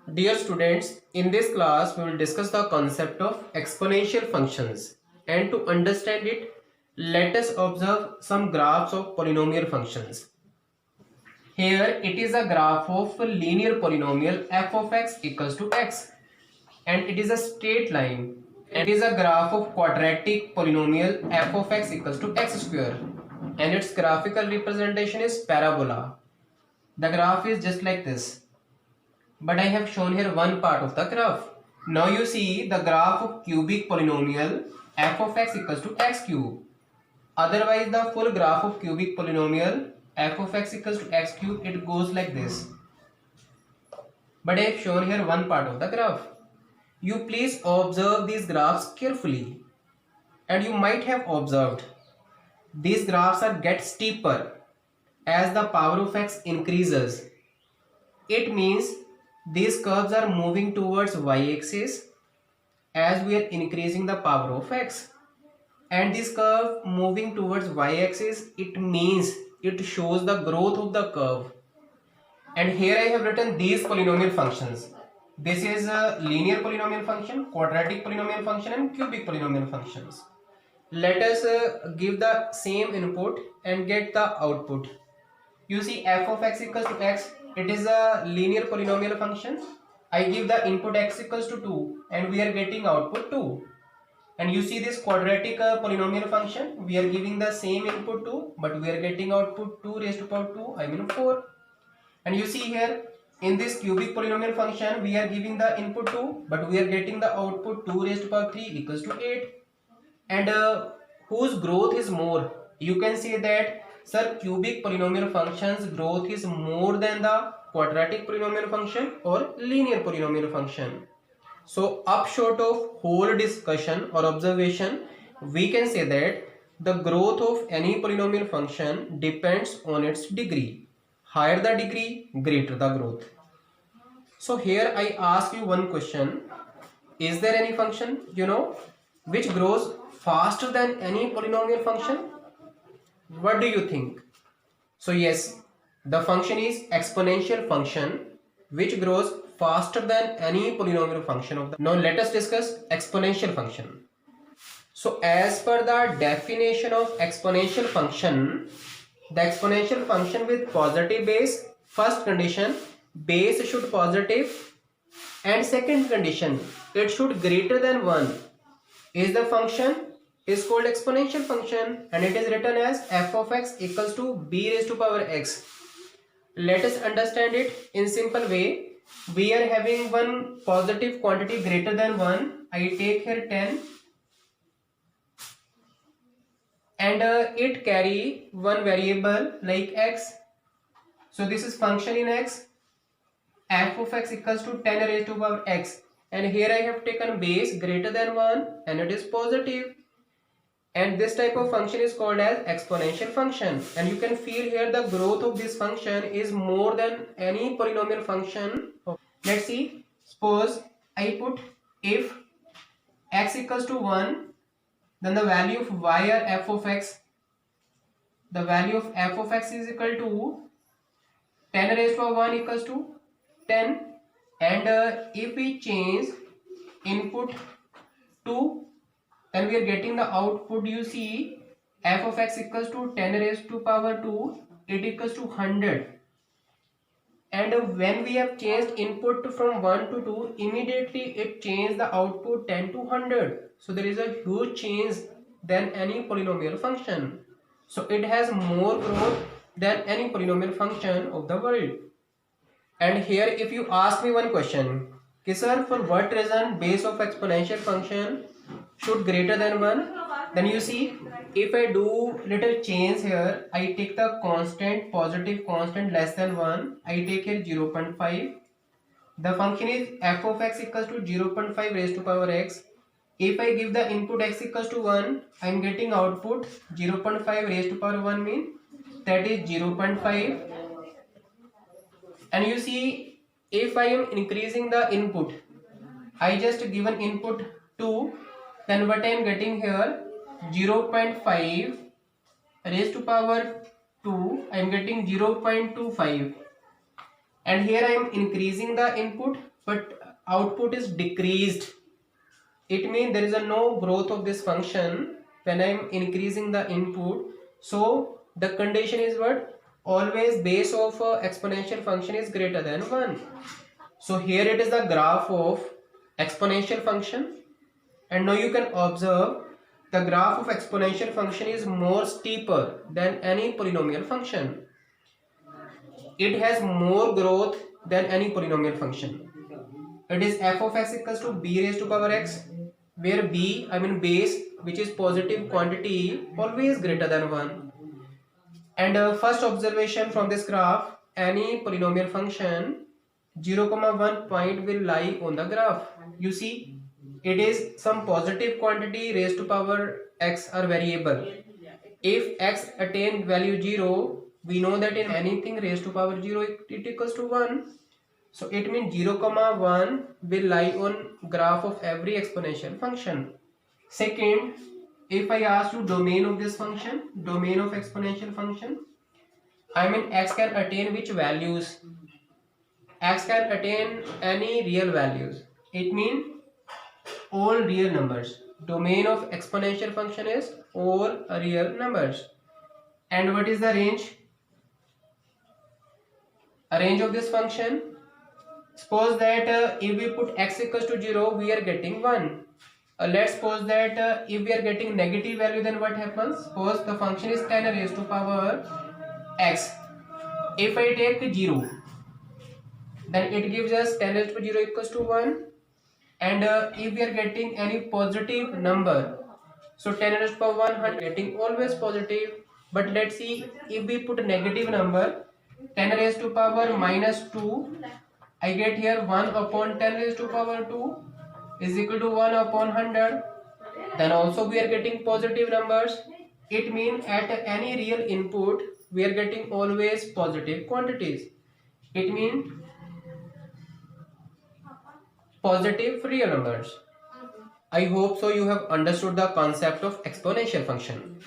Dear students, in this class we will discuss the concept of exponential functions, and to understand it, let us observe some graphs of polynomial functions. Here it is a graph of a linear polynomial f of x equals to x, and it is a straight line. And it is a graph of quadratic polynomial f of x equals to x square, and its graphical representation is parabola. The graph is just like this. But I have shown here one part of the graph. Now you see the graph of cubic polynomial f of x equals to x cube. Otherwise the full graph of cubic polynomial f of x equals to x cube, it goes like this. But I have shown here one part of the graph. You please observe these graphs carefully, and you might have observed these graphs are get steeper as the power of x increases. It means these curves are moving towards y-axis as we are increasing the power of x, and this curve moving towards y-axis, it means it shows the growth of the curve. And here I have written these polynomial functions. This is a linear polynomial function, quadratic polynomial function, and cubic polynomial functions. Let us give the same input and get the output. You see f of x equals to x, it is a linear polynomial function. I give the input x equals to 2 and we are getting output 2. And you see this quadratic polynomial function, we are giving the same input 2 but we are getting output 2 raised to power 2, I mean 4. And you see here in this cubic polynomial function, we are giving the input 2 but we are getting the output 2 raised to power 3 equals to 8. And whose growth is more? You can say that, sir, cubic polynomial functions growth is more than the quadratic polynomial function or linear polynomial function. So upshot of whole discussion or observation, we can say that the growth of any polynomial function depends on its degree. Higher the degree, greater the growth. So here I ask you one question. Is there any function, which grows faster than any polynomial function? What do you think? So yes, the function is exponential function which grows faster than any polynomial function of the. Now let us discuss exponential function. So as per the definition of exponential function, the exponential function with positive base, first condition, base should positive, and second condition, it should greater than 1, is the function is called exponential function, and it is written as f of x equals to b raised to power x. Let us understand it in simple way. We are having one positive quantity greater than 1. I take here 10 and it carry one variable like x. So this is function in x. F of x equals to 10 raised to power x, and here I have taken base greater than 1 and it is positive, and this type of function is called as exponential function. And you can feel here the growth of this function is more than any polynomial function. Let's see, suppose I put if x equals to 1, then the value of y or f of x, the value of f of x is equal to 10 raised to 1 equals to 10, and if we change input to, then we are getting the output. You see f of x equals to 10 raised to power 2, it equals to 100, and when we have changed input from 1 to 2, immediately it changed the output 10 to 100. So there is a huge change than any polynomial function. So it has more growth than any polynomial function of the world. And here if you ask me one question, sir, for what reason base of exponential function should greater than 1, then you see if I do little change here, I take the constant, positive constant less than 1, I take here 0.5. The function is f of x equals to 0.5 raised to power x. If I give the input x equals to 1, I am getting output 0.5 raised to power 1 mean that is 0.5. And you see if I am increasing the input, I just given input 2, then what I am getting here 0.5 raised to power 2, I am getting 0.25, and here I am increasing the input, but output is decreased. It means there is a no growth of this function when I am increasing the input. So the condition is what? Always base of exponential function is greater than 1. So here it is the graph of exponential function, and now you can observe the graph of exponential function is more steeper than any polynomial function. It has more growth than any polynomial function. It is f of x equals to b raised to power x, where b, I mean base, which is positive quantity, always greater than 1. And first observation from this graph, any polynomial function 0, 1 point will lie on the graph. You see, it is some positive quantity raised to power x or variable. If x attain value 0, we know that in anything raised to power 0 it equals to 1. So it means 0, 1 will lie on graph of every exponential function. Second, if I ask you domain of this function, domain of exponential function, I mean x can attain which values? X can attain any real values. It means all real numbers. Domain of exponential function is all real numbers. And what is the range? A range of this function. Suppose that if we put x equals to 0, we are getting 1. Let's suppose that if we are getting negative value, then what happens? Suppose the function is 10 raised to power x. If I take 0, then it gives us 10 raised to 0 equals to 1. And if we are getting any positive number, so 10 raised to power 100 getting always positive. But let's see, if we put a negative number 10 raised to power minus 2, I get here 1 upon 10 raised to power 2 is equal to 1 upon 100. Then also we are getting positive numbers. It means at any real input we are getting always positive quantities. It means positive real numbers. I hope so you have understood the concept of exponential function.